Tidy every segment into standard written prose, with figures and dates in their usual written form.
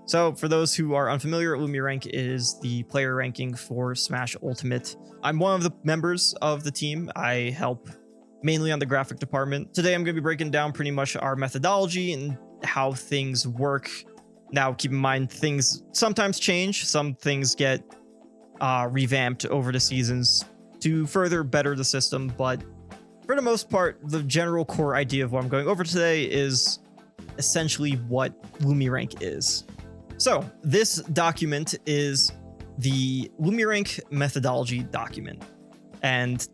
So for those who are unfamiliar, LumiRank is the player ranking for Smash Ultimate. I'm one of the members of the team. I help mainly on the graphic department. Today I'm going to be breaking down pretty much our methodology and how things work. Now keep in mind, things sometimes change. Some things get revamped over the seasons to further better the system, but for the most part, the general core idea of what I'm going over today is essentially what LumiRank is. So this document is the LumiRank methodology document, and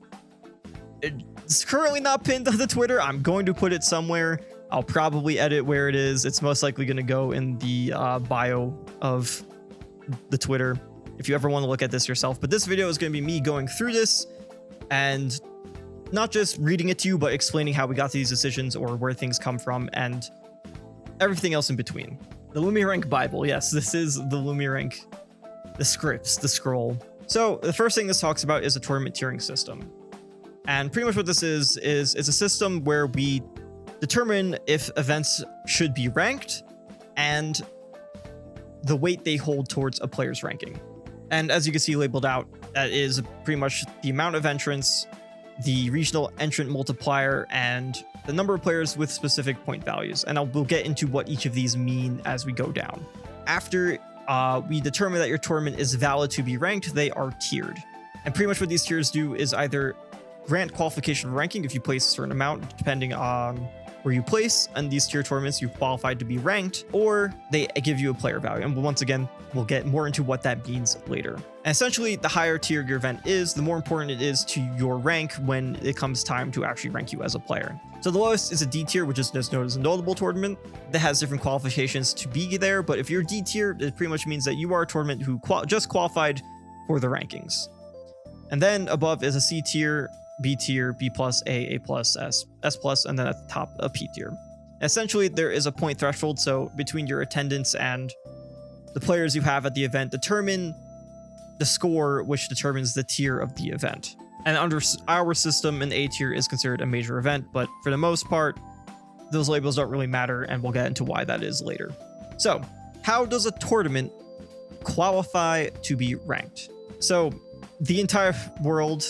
it's currently not pinned on the Twitter. I'm going to put it somewhere. I'll probably edit where it is. It's most likely going to go in the bio of the Twitter if you ever want to look at this yourself. But this video is going to be me going through this and not just reading it to you, but explaining how we got to these decisions or where things come from and everything else in between. The LumiRank Bible. Yes, this is the LumiRank, the scripts, the scroll. So the first thing this talks about is a tournament tiering system. And pretty much what this is it's a system where we determine if events should be ranked and the weight they hold towards a player's ranking. And as you can see labeled out, that is pretty much the amount of entrants, the regional entrant multiplier, and the number of players with specific point values. And we'll get into what each of these mean as we go down. After we determine that your tournament is valid to be ranked, they are tiered. And pretty much what these tiers do is either grant qualification for ranking if you place a certain amount, depending on where you place, and these tier tournaments you've qualified to be ranked, or they give you a player value. And once again, we'll get more into what that means later. And essentially, the higher tier your event is, the more important it is to your rank when it comes time to actually rank you as a player. So the lowest is a D tier, which is just known as a notable tournament that has different qualifications to be there. But if you're D tier, it pretty much means that you are a tournament who just qualified for the rankings. And then above is a C tier, B tier, B plus, A plus, S plus, and then at the top, a P tier. Essentially, there is a point threshold, so between your attendance and the players you have at the event determine the score, which determines the tier of the event. And under our system, an A tier is considered a major event, but for the most part, those labels don't really matter, and we'll get into why that is later. So, how does a tournament qualify to be ranked? So, the entire world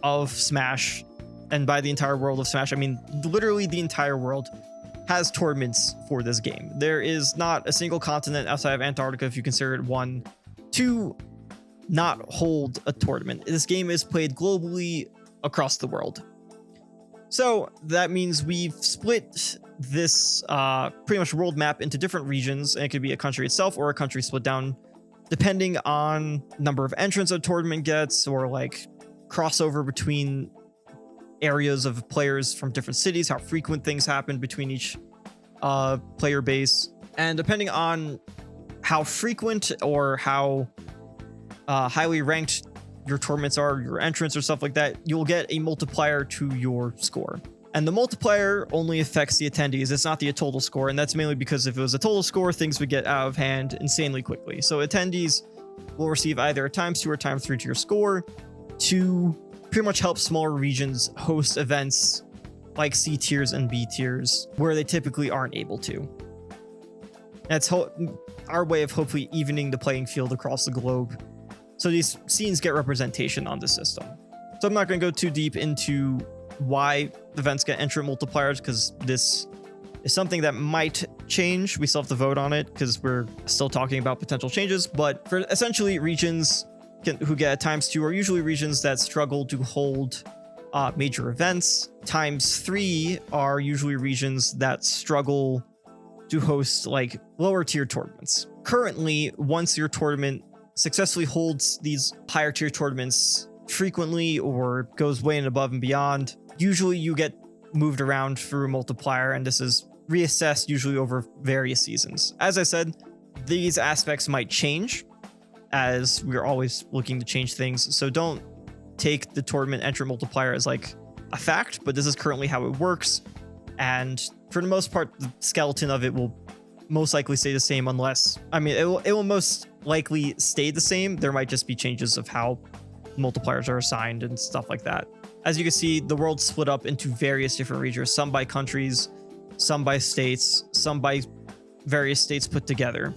of Smash, and by the entire world of Smash, I mean literally the entire world, has tournaments for this game. There is not a single continent outside of Antarctica, if you consider it one, to not hold a tournament. This game is played globally across the world. So that means we've split this pretty much world map into different regions, and it could be a country itself or a country split down depending on number of entrants a tournament gets, or like crossover between areas of players from different cities, how frequent things happen between each player base. And depending on how frequent or how highly ranked your tournaments are, your entrants or stuff like that, you'll get a multiplier to your score. And the multiplier only affects the attendees. It's not the total score. And that's mainly because if it was a total score, things would get out of hand insanely quickly. So attendees will receive either a ×2 or ×3 to your score to pretty much help smaller regions host events like C tiers and B tiers where they typically aren't able to. That's our way of hopefully evening the playing field across the globe, so these scenes get representation on the system. So I'm not going to go too deep into why events get entrant multipliers, because this is something that might change. We still have to vote on it because we're still talking about potential changes. But for essentially regions who get a ×2 are usually regions that struggle to hold major events. ×3 are usually regions that struggle to host like lower tier tournaments. Currently, once your tournament successfully holds these higher tier tournaments frequently or goes way and above and beyond, usually you get moved around through a multiplier, and this is reassessed usually over various seasons. As I said, these aspects might change as we're always looking to change things, so don't take the tournament entrant multiplier as like a fact, but this is currently how it works. And for the most part, the skeleton of it will most likely stay the same, unless, I mean, it will most likely stay the same. There might just be changes of how multipliers are assigned and stuff like that. As you can see, the world's split up into various different regions, some by countries, some by states, some by various states put together.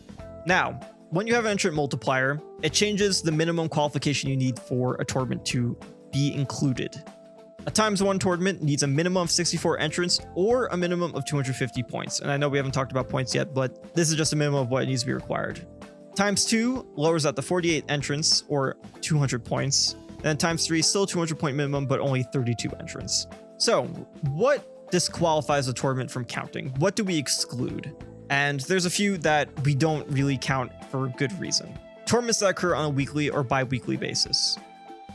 Now, when you have an entrant multiplier, it changes the minimum qualification you need for a tournament to be included. A ×1 tournament needs a minimum of 64 entrants or a minimum of 250 points. And I know we haven't talked about points yet, but this is just a minimum of what needs to be required. ×2 lowers that to 48 entrants or 200 points. And then ×3 still 200 point minimum, but only 32 entrants. So what disqualifies a tournament from counting? What do we exclude? And there's a few that we don't really count for good reason. Tournaments that occur on a weekly or bi-weekly basis.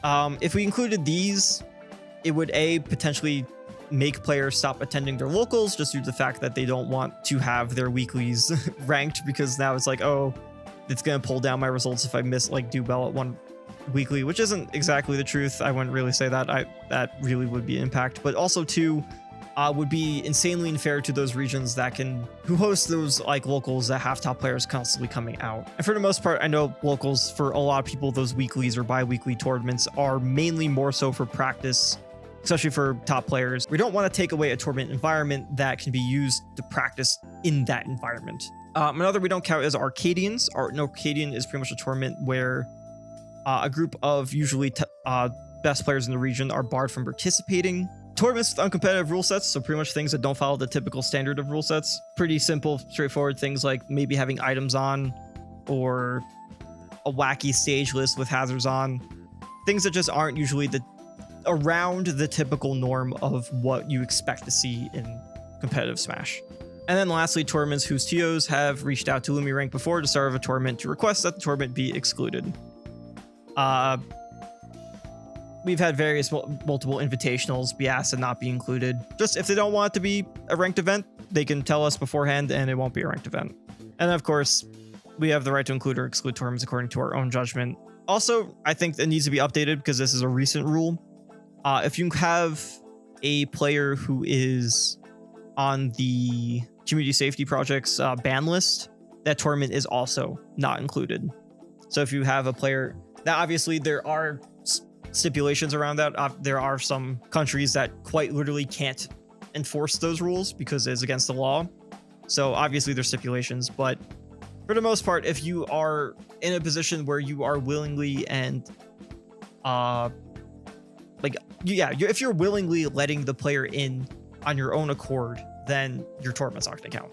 If we included these, it would potentially make players stop attending their locals just due to the fact that they don't want to have their weeklies ranked, because now it's like, oh, it's going to pull down my results if I miss like do well at one weekly, which isn't exactly the truth. I wouldn't really say that. That really would be an impact, but also too, would be insanely unfair to those regions who host those like locals that have top players constantly coming out. And for the most part, I know locals, for a lot of people, those weeklies or bi-weekly tournaments are mainly more so for practice, especially for top players. We don't want to take away a tournament environment that can be used to practice in that environment. Another we don't count is Arcadians. An Arcadian is pretty much a tournament where a group of usually best players in the region are barred from participating. Tournaments with uncompetitive rule sets, so pretty much things that don't follow the typical standard of rule sets. Pretty simple, straightforward things like maybe having items on, or a wacky stage list with hazards on. Things that just aren't usually around the typical norm of what you expect to see in competitive Smash. And then lastly, tournaments whose TOs have reached out to LumiRank before the start of a tournament to request that the tournament be excluded. We've had various multiple invitationals be asked to not be included. Just if they don't want it to be a ranked event, they can tell us beforehand and it won't be a ranked event. And of course, we have the right to include or exclude tournaments according to our own judgment. Also, I think that needs to be updated because this is a recent rule. If you have a player who is on the Community Safety Project's ban list, that tournament is also not included. So if you have a player, now obviously there are stipulations around that. There are some countries that quite literally can't enforce those rules because it's against the law. So obviously there's stipulations, but for the most part, if you are in a position where you are willingly and if you're willingly letting the player in on your own accord, then your tournament's not going to count.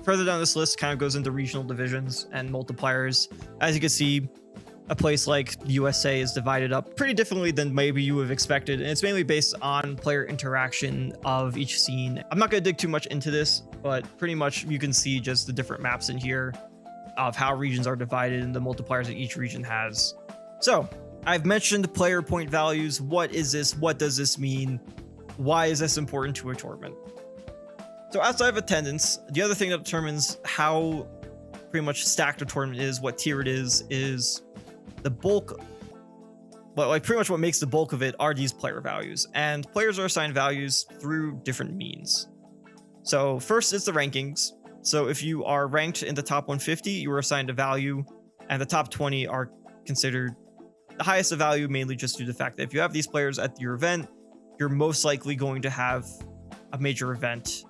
Further down this list kind of goes into regional divisions and multipliers. As you can see, a place like USA is divided up pretty differently than maybe you would have expected, and it's mainly based on player interaction of each scene. I'm not going to dig too much into this, but pretty much you can see just the different maps in here of how regions are divided and the multipliers that each region has. So I've mentioned player point values. What is this? What does this mean? Why is this important to a tournament? So outside of attendance, the other thing that determines how pretty much stacked a tournament is, what tier it is the bulk, pretty much what makes the bulk of it are these player values. And players are assigned values through different means. So first is the rankings. So if you are ranked in the top 150, you are assigned a value, and the top 20 are considered the highest of value, mainly just due to the fact that if you have these players at your event, you're most likely going to have a major event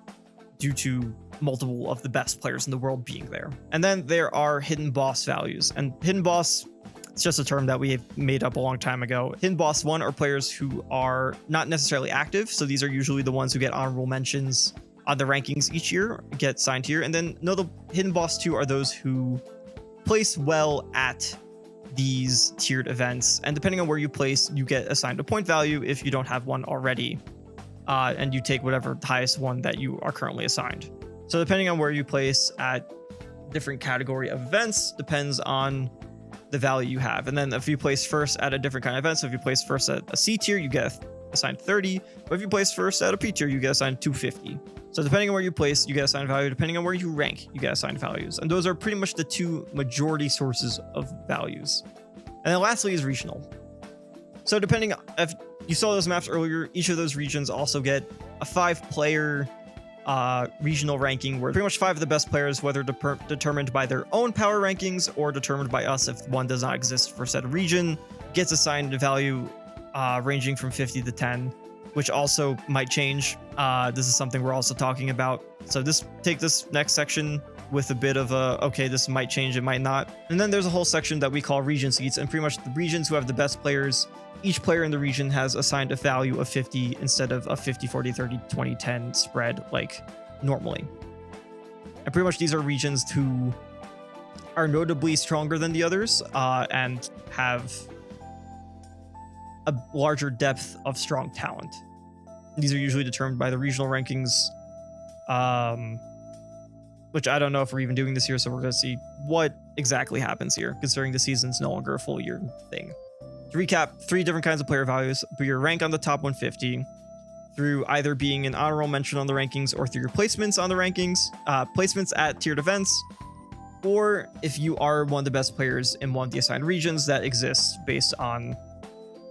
due to multiple of the best players in the world being there. And then there are hidden boss values. And hidden boss, it's just a term that we made up a long time ago. Hidden boss 1 are players who are not necessarily active. So these are usually the ones who get honorable mentions on the rankings each year, get signed here. And then the hidden boss 2 are those who place well at these tiered events. And depending on where you place, you get assigned a point value if you don't have one already. And you take whatever the highest one that you are currently assigned. So depending on where you place at different category of events depends on the value you have. And then if you place first at a different kind of event, so if you place first at a C tier, you get assigned 30. But if you place first at a P tier, you get assigned 250. So depending on where you place, you get assigned value. Depending on where you rank, you get assigned values. And those are pretty much the two majority sources of values. And then lastly is regional. So depending, if you saw those maps earlier, each of those regions also get a 5-player regional ranking, where pretty much 5 of the best players, whether determined by their own power rankings or determined by us if one does not exist for said region, gets assigned a value ranging from 50 to 10, which also might change. This is something we're also talking about. So take this next section with a bit of a, okay, this might change, it might not. And then there's a whole section that we call region seats, and pretty much the regions who have the best players, each player in the region has assigned a value of 50 instead of a 50, 40, 30, 20, 10 spread like normally. And pretty much these are regions who are notably stronger than the others and have a larger depth of strong talent. These are usually determined by the regional rankings, which I don't know if we're even doing this here, so we're going to see what exactly happens here, considering the season's no longer a full year thing. To recap, 3 different kinds of player values: through your rank on the top 150, through either being an honorable mention on the rankings or through your placements on the rankings, placements at tiered events, or if you are one of the best players in one of the assigned regions that exists based on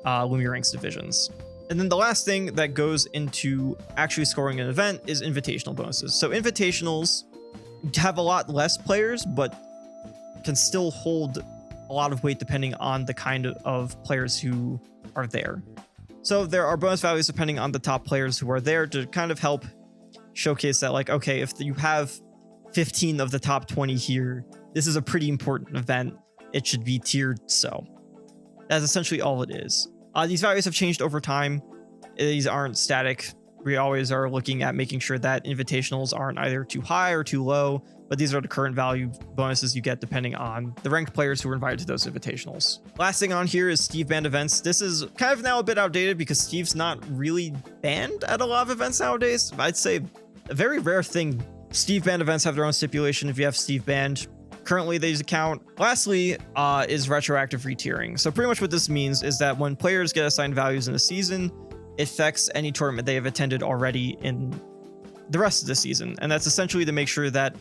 LumiRank's divisions. And then the last thing that goes into actually scoring an event is invitational bonuses. So invitationals have a lot less players, but can still hold a lot of weight depending on the kind of players who are there. So there are bonus values depending on the top players who are there to kind of help showcase that, like, okay, if you have 15 of the top 20 here, this is a pretty important event. It should be tiered so. That's essentially all it is. These values have changed over time. These aren't static. We always are looking at making sure that invitationals aren't either too high or too low, but these are the current value bonuses you get depending on the ranked players who are invited to those invitationals. Last thing on here is Steve banned events. This is kind of now a bit outdated because Steve's not really banned at a lot of events nowadays. I'd say a very rare thing. Steve banned events have their own stipulation if you have Steve banned. Currently, these account. Lastly, is retroactive retiering. So pretty much what this means is that when players get assigned values in a season, it affects any tournament they have attended already in the rest of the season. And that's essentially to make sure that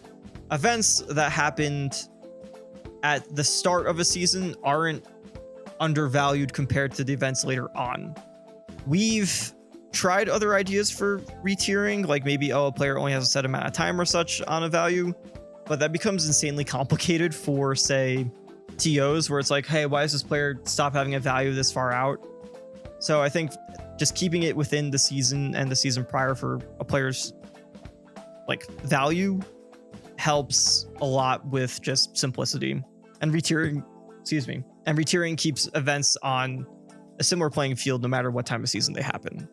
events that happened at the start of a season aren't undervalued compared to the events later on. We've tried other ideas for retiering, like maybe, a player only has a set amount of time or such on a value, but that becomes insanely complicated for, say, TOs, where it's like, hey, why does this player stop having a value this far out? So I think just keeping it within the season and the season prior for a player's like value helps a lot with just simplicity. And retiering, and retiering keeps events on a similar playing field no matter what time of season they happen.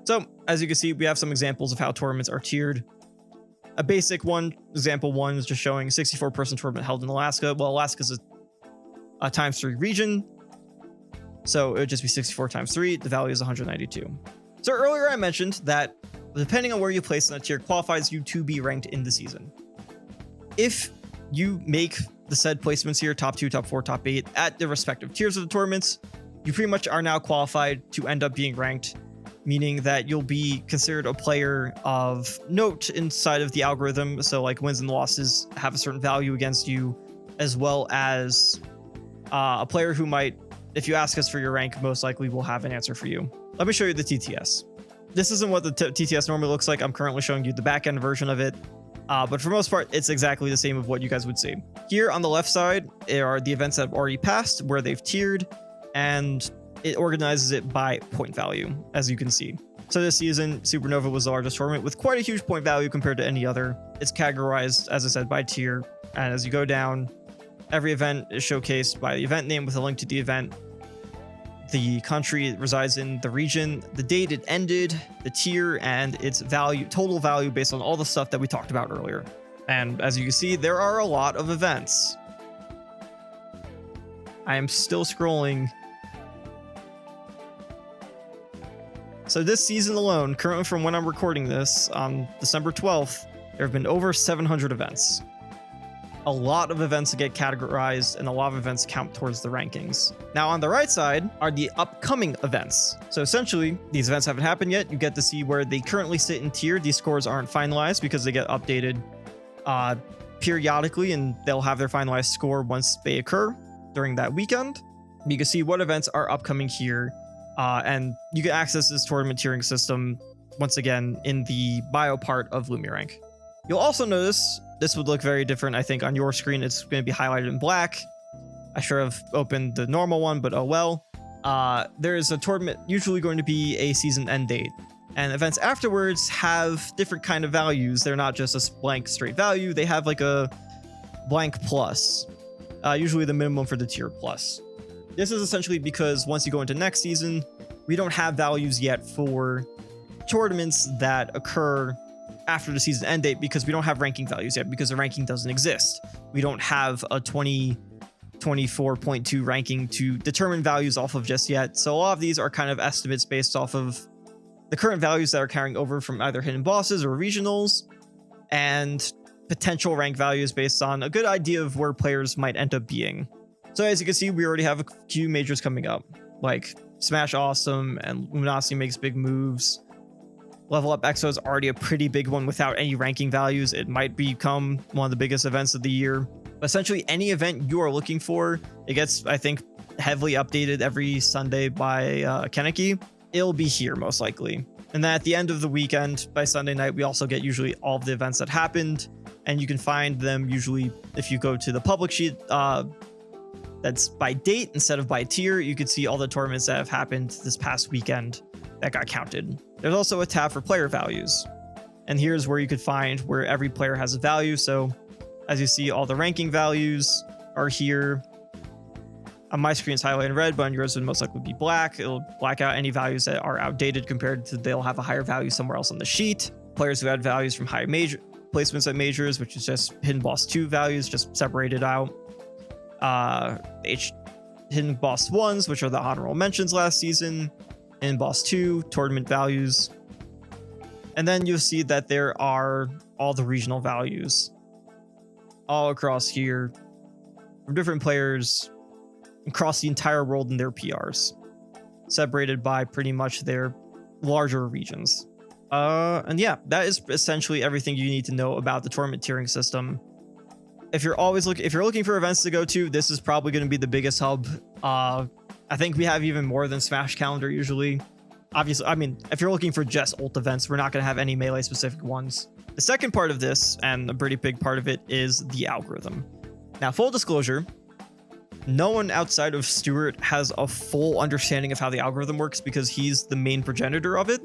So as you can see, we have some examples of how tournaments are tiered. A basic one, example 1 is just showing 64-person tournament held in Alaska. Well, Alaska's a ×3 region, so it would just be 64 × 3. The value is 192. So earlier I mentioned that depending on where you place in a tier qualifies you to be ranked in the season. If you make the said placements here, top 2, top 4, top 8, at the respective tiers of the tournaments, you pretty much are now qualified to end up being ranked, meaning that you'll be considered a player of note inside of the algorithm. So like wins and losses have a certain value against you, as well as a player who might, if you ask us for your rank, most likely will have an answer for you. Let me show you the TTS. This isn't what the TTS normally looks like. I'm currently showing you the back end version of it. But for most part, it's exactly the same of what you guys would see. Here on the left side are the events that have already passed, where they've tiered, and it organizes it by point value, as you can see. So this season, Supernova was the largest tournament with quite a huge point value compared to any other. It's categorized, as I said, by tier. And as you go down, every event is showcased by the event name with a link to the event, the country it resides in, the region, the date it ended, the tier, and its value, total value based on all the stuff that we talked about earlier. And as you can see, there are a lot of events. I am still scrolling. So this season alone, currently from when I'm recording this, on December 12th, there have been over 700 events. A lot of events get categorized, and a lot of events count towards the rankings. Now on the right side are the upcoming events. So essentially, these events haven't happened yet. You get to see where they currently sit in tier. These scores aren't finalized because they get updated periodically, and they'll have their finalized score once they occur during that weekend. You can see what events are upcoming here. And you can access this tournament tiering system once again in the bio part of LumiRank. You'll also notice this would look very different. I think on your screen it's going to be highlighted in black. I should have opened the normal one, but oh well. There is a tournament usually going to be a season end date. And events afterwards have different kind of values. They're not just a blank straight value. They have like a blank plus, usually the minimum for the tier plus. This is essentially because once you go into next season, we don't have values yet for tournaments that occur after the season end date because we don't have ranking values yet because the ranking doesn't exist. We don't have a 24.2 ranking to determine values off of just yet. So a lot of these are kind of estimates based off of the current values that are carrying over from either hidden bosses or regionals, and potential rank values based on a good idea of where players might end up being. So as you can see, we already have a few majors coming up, like Smash Awesome and Luminosity makes big moves. Level Up EXO is already a pretty big one without any ranking values. It might become one of the biggest events of the year. But essentially, any event you are looking for, it gets, I think, heavily updated every Sunday by Kaneki. It'll be here most likely. And then at the end of the weekend, by Sunday night, we also get usually all of the events that happened. And you can find them usually if you go to the public sheet that's by date instead of by tier. You can see all the tournaments that have happened this past weekend that got counted. There's also a tab for player values. And here's where you could find where every player has a value. So as you see, all the ranking values are here. On my screen, it's highlighted in red, but on yours would most likely be black. It'll black out any values that are outdated compared to they'll have a hidden value somewhere else on the sheet. Players who had values from high major placements at majors, which is just Hidden Boss 2 values, just separated out. Hidden Boss 1s, which are the honorable mentions last season. Hidden Boss 2, tournament values. And then you'll see that there are all the regional values all across here from different players across the entire world in their PRs, separated by pretty much their larger regions. And yeah, that is essentially everything you need to know about the tournament tiering system. If you're looking for events to go to, this is probably going to be the biggest hub. I think we have even more than Smash Calendar usually. Obviously, I mean, if you're looking for just ult events, we're not going to have any melee specific ones. The second part of this, and a pretty big part of it, is the algorithm. Now, full disclosure, no one outside of Stuart has a full understanding of how the algorithm works because he's the main progenitor of it.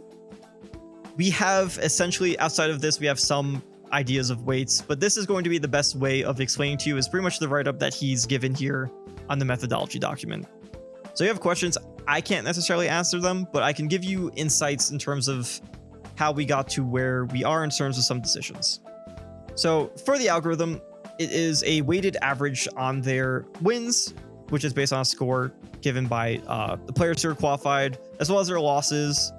We have essentially, outside of this, we have some ideas of weights, but this is going to be the best way of explaining to you is pretty much the write-up that he's given here on the methodology document. So you have questions, I can't necessarily answer them, but I can give you insights in terms of how we got to where we are in terms of some decisions. So for the algorithm, it is a weighted average on their wins, which is based on a score given by the players who are qualified, as well as their losses,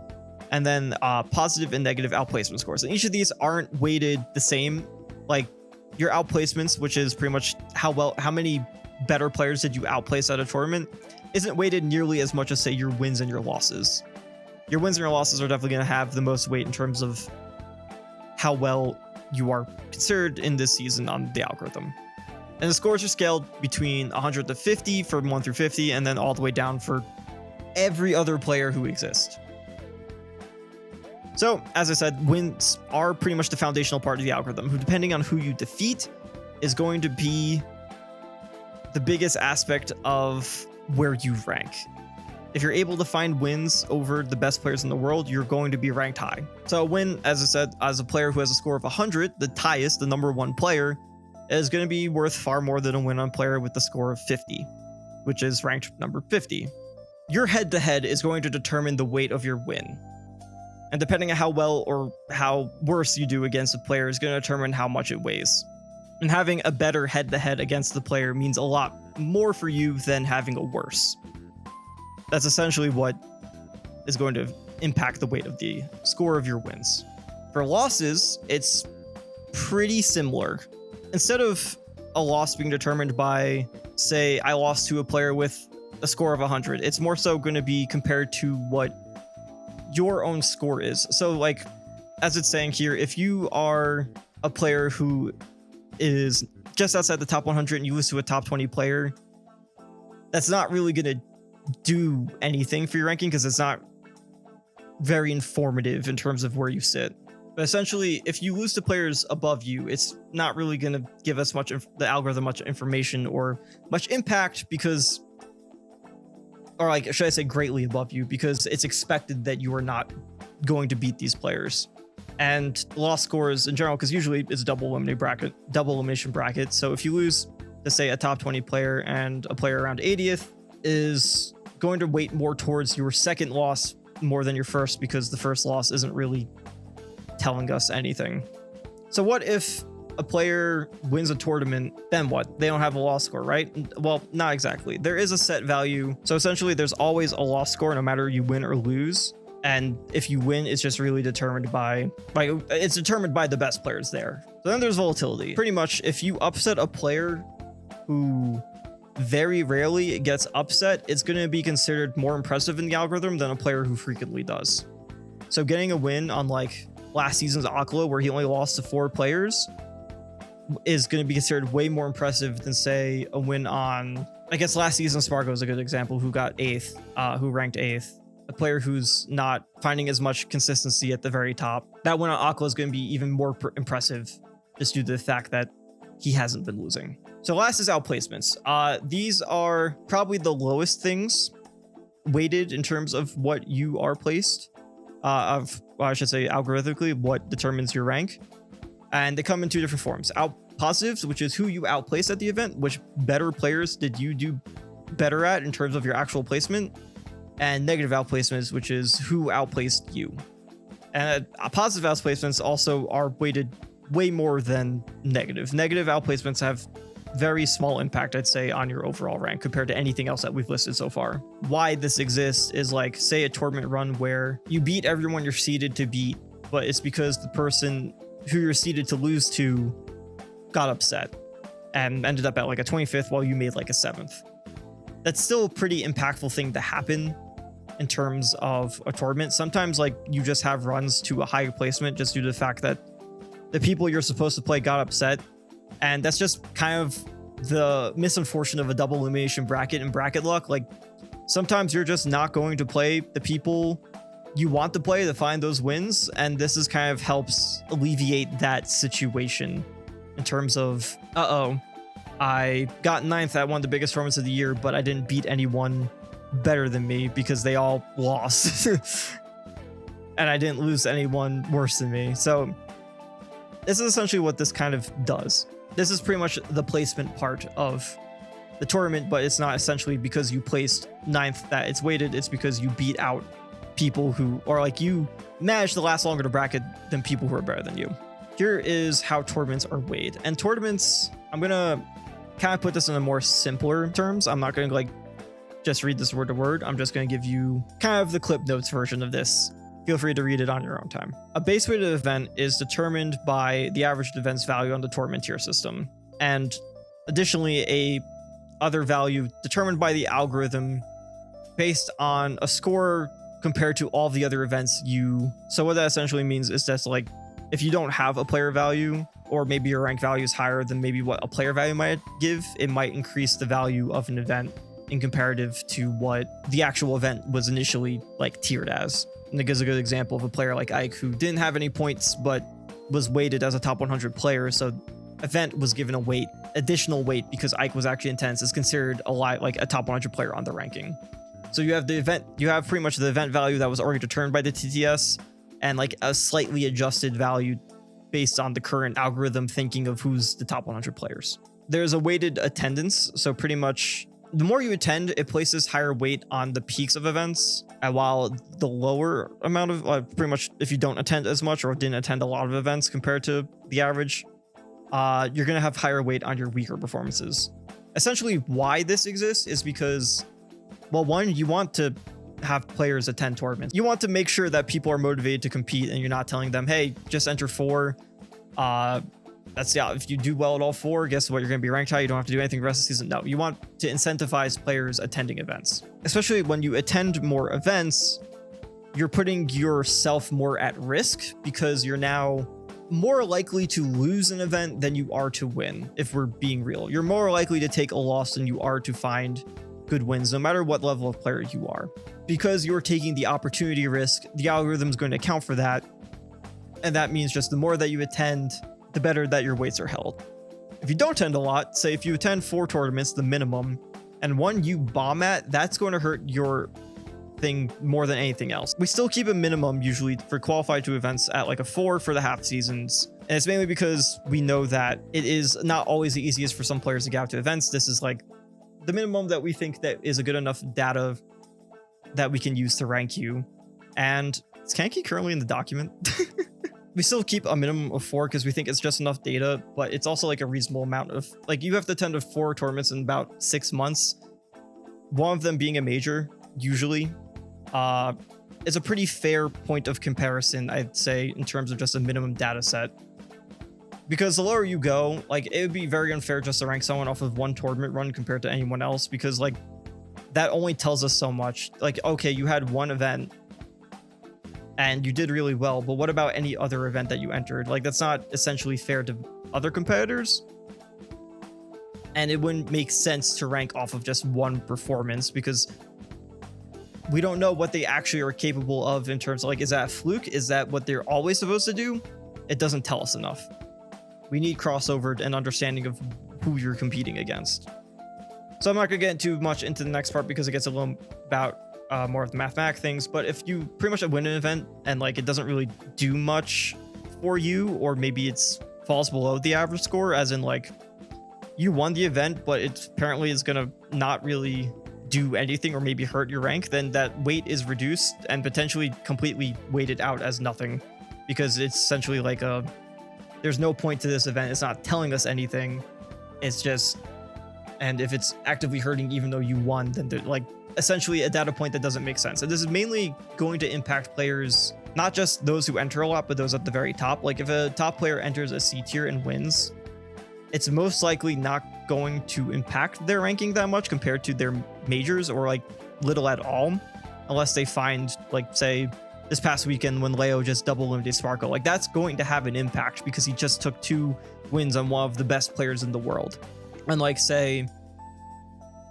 and then positive and negative outplacement scores. And each of these aren't weighted the same. Like your outplacements, which is pretty much how many better players did you outplace at a tournament, isn't weighted nearly as much as, say, your wins and your losses. Your wins and your losses are definitely going to have the most weight in terms of how well you are considered in this season on the algorithm. And the scores are scaled between 100 to 50 for 1 through 50, and then all the way down for every other player who exists. So, as I said, wins are pretty much the foundational part of the algorithm, who, depending on who you defeat, is going to be the biggest aspect of where you rank. If you're able to find wins over the best players in the world, you're going to be ranked high. So a win, as I said, as a player who has a score of 100, the highest, the number one player, is going to be worth far more than a win on player with the score of 50, which is ranked number 50. Your head-to-head is going to determine the weight of your win. And depending on how well or how worse you do against a player is going to determine how much it weighs. And having a better head-to-head against the player means a lot more for you than having a worse. That's essentially what is going to impact the weight of the score of your wins. For losses, it's pretty similar. Instead of a loss being determined by, say, I lost to a player with a score of 100, it's more so going to be compared to what your own score is. So, like, as it's saying here, if you are a player who is just outside the top 100 and you lose to a top 20 player, that's not really going to do anything for your ranking because it's not very informative in terms of where you sit. But essentially, if you lose to players above you, it's not really going to give us the algorithm much information or much impact because, or like, should I say greatly above you, because it's expected that you are not going to beat these players. And loss scores in general, because usually it's a double elimination bracket. So if you lose to say a top 20 player and a player around 80th, is going to weight more towards your second loss more than your first, because the first loss isn't really telling us anything. So what if a player wins a tournament, then what? They don't have a loss score, right? Well, not exactly. There is a set value. So essentially there's always a loss score no matter you win or lose. And if you win, it's just really determined by it's determined by the best players there. So then there's volatility. Pretty much if you upset a player who very rarely gets upset, it's going to be considered more impressive in the algorithm than a player who frequently does. So getting a win on like last season's Aklo, where he only lost to 4 players, is going to be considered way more impressive than say a win on, I guess last season Spargo is a good example, who got 8th, who ranked 8th. A player who's not finding as much consistency at the very top. That win on Aklo is going to be even more impressive just due to the fact that he hasn't been losing. So last is outplacements. These are probably the lowest things weighted in terms of what you are placed, I should say algorithmically, what determines your rank. And they come in 2 different forms. Positives, which is who you outplaced at the event, which better players did you do better at in terms of your actual placement. And negative outplacements, which is who outplaced you. And positive outplacements also are weighted way more than negative. Negative outplacements have very small impact, I'd say, on your overall rank compared to anything else that we've listed so far. Why this exists is like, say, a tournament run where you beat everyone you're seeded to beat, but it's because the person who you're seeded to lose to got upset and ended up at like a 25th while you made like a 7th. That's still a pretty impactful thing to happen in terms of a tournament. Sometimes like you just have runs to a higher placement just due to the fact that the people you're supposed to play got upset. And that's just kind of the misunfortune of a double elimination bracket and bracket luck. Like sometimes you're just not going to play the people you want to play to find those wins. And this is kind of helps alleviate that situation in terms of, I got 9th at one of the biggest tournaments of the year, but I didn't beat anyone better than me because they all lost. And I didn't lose anyone worse than me. So this is essentially what this kind of does. This is pretty much the placement part of the tournament, but it's not essentially because you placed 9th that it's weighted. It's because you beat out people who, or like you managed to last longer to bracket than people who are better than you. Here is how tournaments are weighed. And tournaments, I'm going to kind of put this in a more simpler terms. I'm not going to like just read this word to word. I'm just going to give you kind of the clip notes version of this. Feel free to read it on your own time. A base weighted event is determined by the averaged event's value on the tournament tier system. And additionally, a other value determined by the algorithm based on a score compared to all the other events so what that essentially means is that's like, if you don't have a player value, or maybe your rank value is higher than maybe what a player value might give, it might increase the value of an event in comparative to what the actual event was initially like tiered as. And it gives a good example of a player like Ike who didn't have any points, but was weighted as a top 100 player. So event was given a additional weight because Ike was actually intense, is considered like a top 100 player on the ranking. So you have pretty much the event value that was already determined by the TTS and like a slightly adjusted value based on the current algorithm thinking of who's the top 100 players. There's a weighted attendance. So pretty much the more you attend, it places higher weight on the peaks of events, while the lower amount of pretty much if you don't attend as much or didn't attend a lot of events compared to the average, you're going to have higher weight on your weaker performances. Essentially why this exists is because, well, one, you want to have players attend tournaments. You want to make sure that people are motivated to compete and you're not telling them, hey, just enter 4. If you do well at all 4, guess what? You're going to be ranked high. You don't have to do anything the rest of the season. No, you want to incentivize players attending events. Especially when you attend more events, you're putting yourself more at risk because you're now more likely to lose an event than you are to win. If we're being real, you're more likely to take a loss than you are to find good wins, no matter what level of player you are. Because you're taking the opportunity risk, the algorithm is going to account for that. And that means just the more that you attend, the better that your weights are held. If you don't attend a lot, say if you attend 4 tournaments, the minimum, and one you bomb at, that's going to hurt your thing more than anything else. We still keep a minimum usually for qualified to events at like a 4 for the half seasons. And it's mainly because we know that it is not always the easiest for some players to get out to events. This is like the minimum that we think that is a good enough data that we can use to rank you. And is Kanki currently in the document? We still keep a minimum of 4 because we think it's just enough data, but it's also like a reasonable amount of, like, you have to attend to 4 tournaments in about 6 months. One of them being a major, usually. It's a pretty fair point of comparison, I'd say, in terms of just a minimum data set. Because the lower you go, like, it would be very unfair just to rank someone off of one tournament run compared to anyone else, because, like, that only tells us so much. Like, okay, you had one event and you did really well, but what about any other event that you entered? Like, that's not essentially fair to other competitors. And it wouldn't make sense to rank off of just one performance, because we don't know what they actually are capable of in terms of, like, is that a fluke? Is that what they're always supposed to do? It doesn't tell us enough. We need crossover and understanding of who you're competing against. So I'm not going to get too much into the next part because it gets a little about more of the mathematic things. But if you pretty much win an event and, like, it doesn't really do much for you, or maybe it's falls below the average score, as in, like, you won the event, but it apparently is going to not really do anything or maybe hurt your rank, then that weight is reduced and potentially completely weighted out as nothing, because it's essentially like there's no point to this event. It's not telling us anything. It's just, and if it's actively hurting even though you won, then they're like essentially a data point that doesn't make sense. And this is mainly going to impact players, not just those who enter a lot, but those at the very top. Like, if a top player enters a C tier and wins, it's most likely not going to impact their ranking that much compared to their majors, or like little at all, unless they find, like, say this past weekend when Leo just double limited Sparkle. Like, that's going to have an impact because he just took 2 wins on one of the best players in the world. And, like, say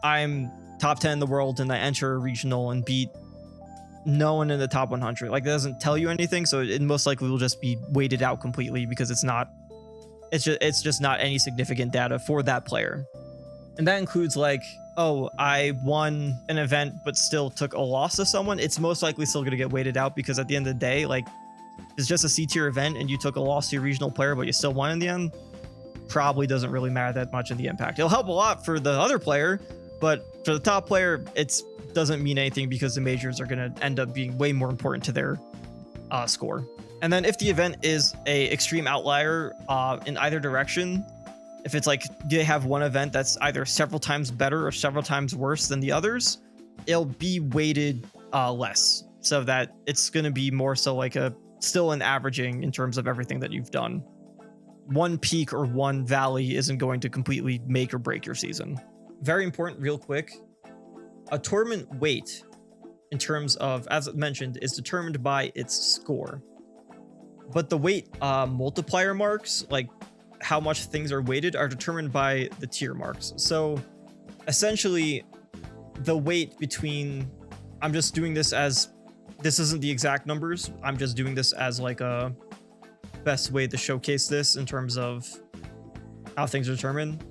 I'm top 10 in the world and I enter a regional and beat no one in the top 100. Like, that doesn't tell you anything, so it most likely will just be weighted out completely because it's just not any significant data for that player. And that includes, like, oh, I won an event but still took a loss to someone. It's most likely still going to get weighted out, because at the end of the day, like, it's just a C tier event and you took a loss to your regional player but you still won in the end. Probably doesn't really matter that much in the impact. It'll help a lot for the other player, but for the top player, it doesn't mean anything because the majors are going to end up being way more important to their score. And then if the event is a extreme outlier in either direction, if it's like, do they have one event that's either several times better or several times worse than the others, it'll be weighted less, so that it's going to be more so like still an averaging in terms of everything that you've done. One peak or one valley isn't going to completely make or break your season. Very important, real quick, a tournament weight in terms of, as mentioned, is determined by its score. But the weight multiplier marks, like how much things are weighted, are determined by the tier marks. So essentially, the weight between, I'm just doing this as, this isn't the exact numbers, I'm just doing this as like a best way to showcase this in terms of how things are determined.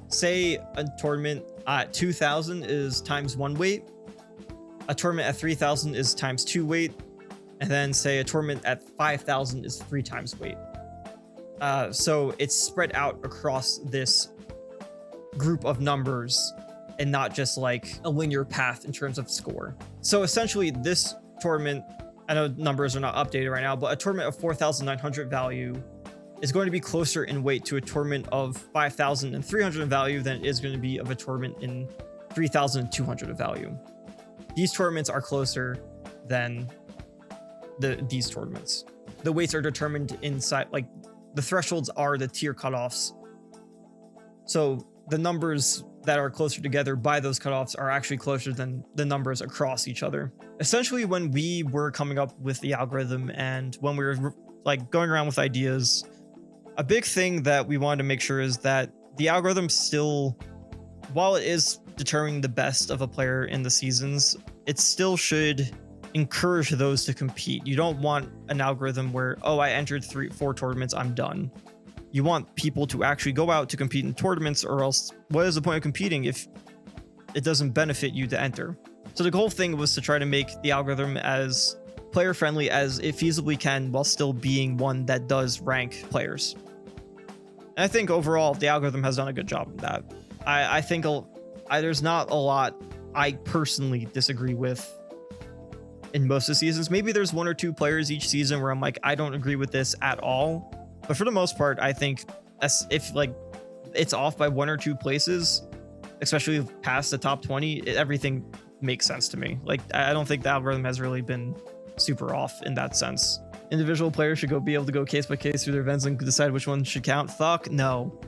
Say a tournament at 2,000 is times 1 weight, a tournament at 3,000 is times 2 weight, and then say a tournament at 5,000 is 3 times weight. So it's spread out across this group of numbers and not just like a linear path in terms of score. So essentially this tournament, I know numbers are not updated right now, but a tournament of 4,900 value is going to be closer in weight to a tournament of 5,300 in value than it is going to be of a tournament in 3,200 of value. These tournaments are closer than these tournaments. The weights are determined inside, like the thresholds are the tier cutoffs. So the numbers that are closer together by those cutoffs are actually closer than the numbers across each other. Essentially, when we were coming up with the algorithm and when we were like going around with ideas, a big thing that we wanted to make sure is that the algorithm still, while it is determining the best of a player in the seasons, it still should encourage those to compete. You don't want an algorithm where, oh, I entered 3-4 tournaments, I'm done. You want people to actually go out to compete in tournaments, or else what is the point of competing if it doesn't benefit you to enter? So the whole thing was to try to make the algorithm as player friendly as it feasibly can while still being one that does rank players. And I think overall the algorithm has done a good job of that. I think there's not a lot I personally disagree with in most of the seasons. Maybe there's one or two players each season where I'm like, I don't agree with this at all. But for the most part, I think if like it's off by one or two places, especially past the top 20, everything makes sense to me. Like, I don't think the algorithm has really been super off in that sense. Individual players should be able to go case by case through their events and decide which one should count. Fuck no.